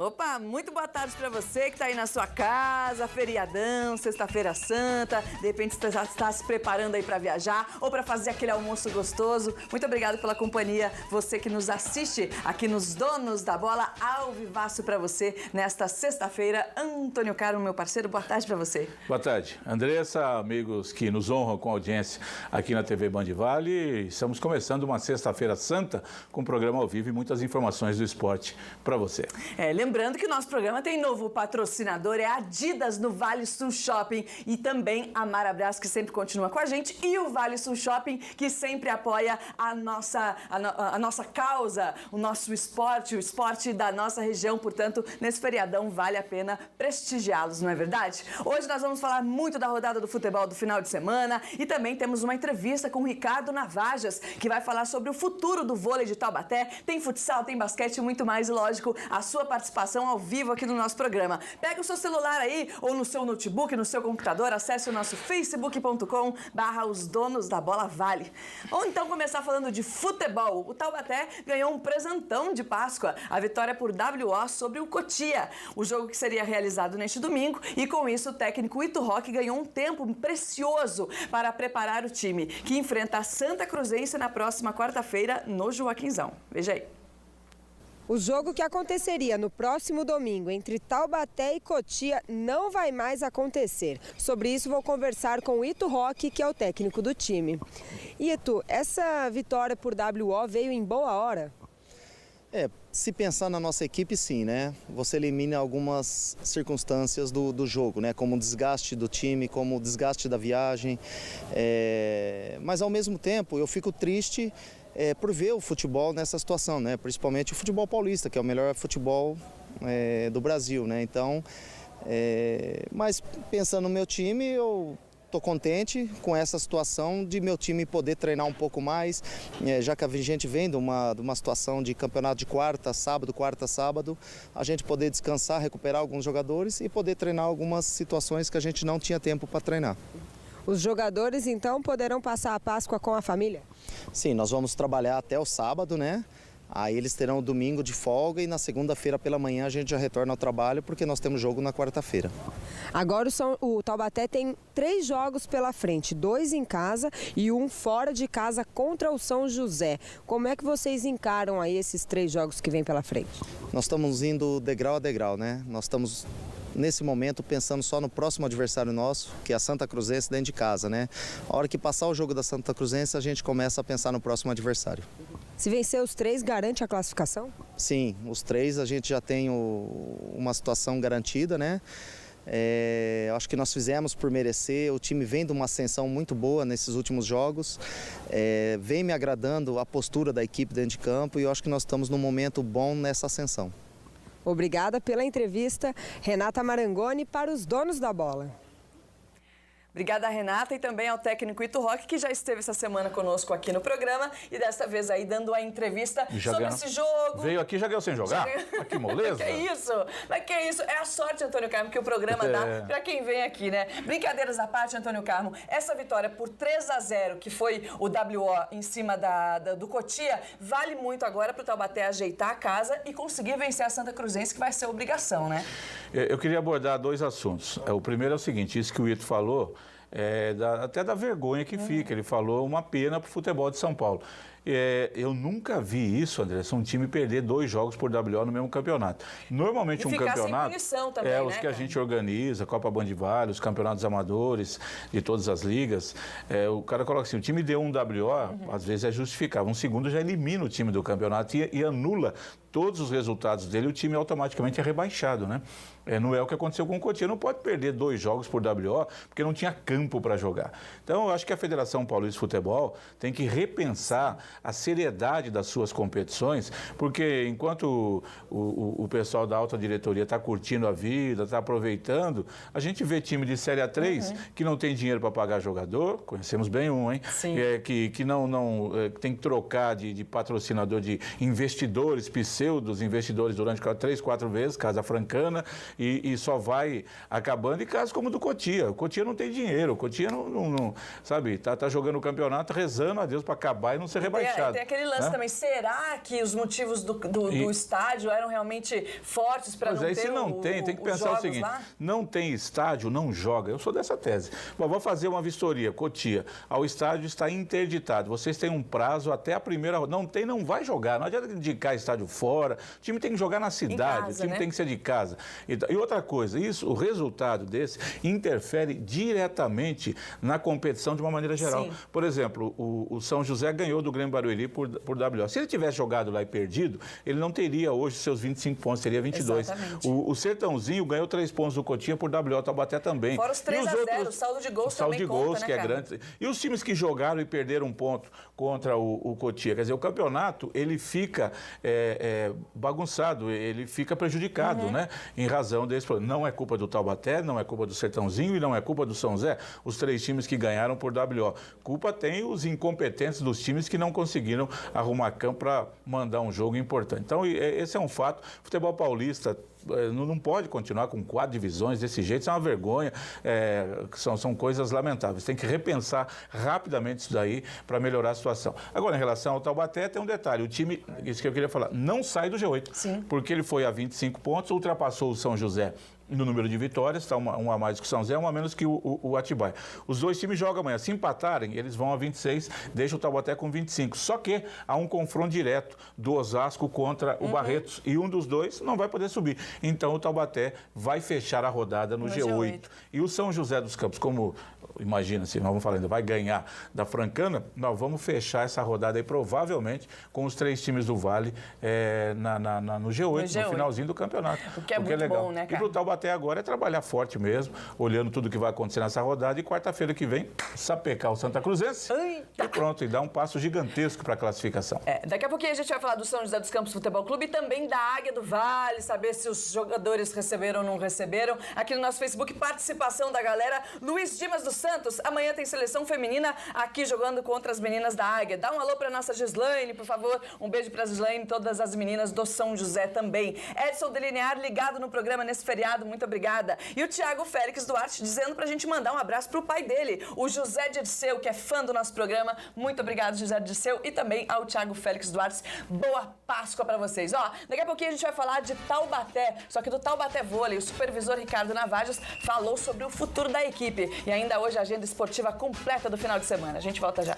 Opa, muito boa tarde para você que está aí na sua casa, feriadão, sexta-feira santa, de repente você já está se preparando aí para viajar ou para fazer aquele almoço gostoso. Muito obrigado pela companhia, você que nos assiste aqui nos Donos da Bola, ao vivaço para você nesta sexta-feira. Antônio Carmo, meu parceiro, boa tarde para você. Boa tarde, Andressa, amigos que nos honram com a audiência aqui na TV Band Vale. Estamos começando uma sexta-feira santa com um programa ao vivo e muitas informações do esporte para você. Lembrando que o nosso programa tem novo patrocinador, é a Adidas no Vale Sul Shopping e também a Marabras, que sempre continua com a gente, e o Vale Sul Shopping, que sempre apoia a nossa causa, o nosso esporte, o esporte da nossa região. Portanto, nesse feriadão vale a pena prestigiá-los, não é verdade? Hoje nós vamos falar muito da rodada do futebol do final de semana e também temos uma entrevista com o Ricardo Navajas, que vai falar sobre o futuro do vôlei de Taubaté. Tem futsal, tem basquete e muito mais, lógico, a sua participação ao vivo aqui no nosso programa. Pega o seu celular aí, ou no seu notebook, no seu computador, acesse o nosso facebook.com/os Donos da Bola Vale. Ou então começar falando de futebol. O Taubaté ganhou um presentão de Páscoa, a vitória por WO sobre o Cotia. O jogo que seria realizado neste domingo e com isso o técnico Ito Roque ganhou um tempo precioso para preparar o time, que enfrenta a Santa Cruzense na próxima quarta-feira no Joaquinzão. Veja aí. O jogo que aconteceria no próximo domingo entre Taubaté e Cotia não vai mais acontecer. Sobre isso vou conversar com o Ito Roque, que é o técnico do time. Ito, essa vitória por WO veio em boa hora? Se pensar na nossa equipe, sim, né? Você elimina algumas circunstâncias do jogo, né? Como o desgaste do time, como o desgaste da viagem. Mas ao mesmo tempo eu fico triste por ver o futebol nessa situação, né? Principalmente o futebol paulista, que é o melhor futebol do Brasil, né? Então, mas pensando no meu time, eu estou contente com essa situação de meu time poder treinar um pouco mais, já que a gente vem de uma situação de campeonato de quarta, sábado, a gente poder descansar, recuperar alguns jogadores e poder treinar algumas situações que a gente não tinha tempo para treinar. Os jogadores, então, poderão passar a Páscoa com a família? Sim, nós vamos trabalhar até o sábado, né? Aí eles terão o domingo de folga e na segunda-feira pela manhã a gente já retorna ao trabalho porque nós temos jogo na quarta-feira. Agora o Taubaté tem 3 jogos pela frente, 2 em casa e 1 fora de casa contra o São José. Como é que vocês encaram aí esses 3 jogos que vêm pela frente? Nós estamos indo degrau a degrau, né? Nós estamos nesse momento pensando só no próximo adversário nosso, que é a Santa Cruzense dentro de casa, né? A hora que passar o jogo da Santa Cruzense, a gente começa a pensar no próximo adversário. Se vencer os 3, garante a classificação? Sim, os 3 a gente já tem uma situação garantida, né? Acho que nós fizemos por merecer, o time vem de uma ascensão muito boa nesses últimos jogos, vem me agradando a postura da equipe dentro de campo e eu acho que nós estamos num momento bom nessa ascensão. Obrigada pela entrevista, Renata Marangoni, para os Donos da Bola. Obrigada, Renata, e também ao técnico Ito Roque, que já esteve essa semana conosco aqui no programa e dessa vez aí dando a entrevista sobre esse jogo. Veio aqui e já ganhou sem jogar? Que moleza. Que isso? Mas que isso? É a sorte, Antônio Carmo, que o programa dá para quem vem aqui, né? Brincadeiras à parte, Antônio Carmo, essa vitória por 3-0, que foi o WO em cima do Cotia, vale muito agora para o Taubaté ajeitar a casa e conseguir vencer a Santa Cruzense, que vai ser obrigação, né? Eu queria abordar 2 assuntos. O primeiro é o seguinte, isso que o Ito falou, até da vergonha que fica. Ele falou uma pena para o futebol de São Paulo. Eu nunca vi isso, André, um time perder 2 jogos por WO no mesmo campeonato. Normalmente um campeonato sem punição também, os que a gente organiza, Copa Band Vale, os campeonatos amadores de todas as ligas, o cara coloca assim, o time deu um WO, às vezes é justificável, um segundo já elimina o time do campeonato e anula todos os resultados dele, o time automaticamente é rebaixado, né? Não é o que aconteceu com o Cotia, não pode perder 2 jogos por WO, porque não tinha campo para jogar. Então, eu acho que a Federação Paulista de Futebol tem que repensar a seriedade das suas competições, porque enquanto o pessoal da alta diretoria está curtindo a vida, está aproveitando, a gente vê time de Série A3 que não tem dinheiro para pagar jogador, conhecemos bem um, hein? Sim. Que não tem que trocar de patrocinador, de investidores, venceu dos investidores durante 3, 4 vezes, Casa Francana, e só vai acabando, e casos como o do Cotia. O Cotia não tem dinheiro, o Cotia não sabe, tá jogando o campeonato, rezando a Deus para acabar e não ser rebaixado. Tem aquele lance também, será que os motivos do estádio eram realmente fortes para não ter se não tem que pensar o seguinte, lá? Não tem estádio, não joga. Eu sou dessa tese. Bom, vou fazer uma vistoria, Cotia. O estádio está interditado. Vocês têm um prazo até a primeira... Não vai jogar. Não adianta indicar estádio fora. O time tem que jogar na cidade. Casa, o time tem que ser de casa. E outra coisa, o resultado desse interfere diretamente na competição de uma maneira geral. Sim. Por exemplo, o São José ganhou do Grêmio Barueri por WO. Se ele tivesse jogado lá e perdido, ele não teria hoje seus 25 pontos, teria 22. O Sertãozinho ganhou 3 pontos do Cotia por WO, Taubaté também. Fora os 3-0, o saldo de gols também conta, saldo de gols, que é grande. E os times que jogaram e perderam um ponto contra o Cotia? Quer dizer, o campeonato, ele fica bagunçado, ele fica prejudicado, né? Em razão desse problema. Não é culpa do Taubaté, não é culpa do Sertãozinho e não é culpa do São José, os 3 times que ganharam por WO. Culpa tem os incompetentes dos times que não conseguiram arrumar campo para mandar um jogo importante. Então, esse é um fato. O futebol paulista não pode continuar com 4 divisões desse jeito, isso é uma vergonha, são coisas lamentáveis. Tem que repensar rapidamente isso daí para melhorar a situação. Agora, em relação ao Taubaté, tem um detalhe, o time, isso que eu queria falar, não sai do G8, Sim. porque ele foi a 25 pontos, ultrapassou o São José no número de vitórias, está um a mais que o São José, um a menos que o Atibaia. Os 2 times jogam amanhã. Se empatarem, eles vão a 26, deixa o Taubaté com 25. Só que há um confronto direto do Osasco contra o Barretos e um dos 2 não vai poder subir. Então o Taubaté vai fechar a rodada no G8. E o São José dos Campos, como imagina-se, nós vamos falando, vai ganhar da Francana, nós vamos fechar essa rodada aí provavelmente com os 3 times do Vale no G8, no finalzinho do campeonato. O que é muito legal. Bom, né, cara? E pro Taubaté agora é trabalhar forte mesmo, olhando tudo que vai acontecer nessa rodada e quarta-feira que vem, sapecar o Santa Cruzense e pronto, e dar um passo gigantesco para a classificação. Daqui a pouquinho a gente vai falar do São José dos Campos Futebol Clube e também da Águia do Vale, saber se os jogadores receberam ou não receberam. Aqui no nosso Facebook, participação da galera. Luiz Dimas dos Santos, amanhã tem seleção feminina aqui jogando contra as meninas da Águia. Dá um alô para nossa Gislaine, por favor. Um beijo para a Gislaine e todas as meninas do São José também. Edson Delinear, ligado no programa nesse feriado, muito obrigada. E o Thiago Félix Duarte dizendo pra gente mandar um abraço pro pai dele, o José Dirceu, que é fã do nosso programa. Muito obrigado, José Dirceu, e também ao Thiago Félix Duarte. Boa Páscoa pra vocês. Daqui a pouquinho a gente vai falar de Taubaté, só que do Taubaté Vôlei. O supervisor Ricardo Navajas falou sobre o futuro da equipe. E ainda hoje a agenda esportiva completa do final de semana. A gente volta já.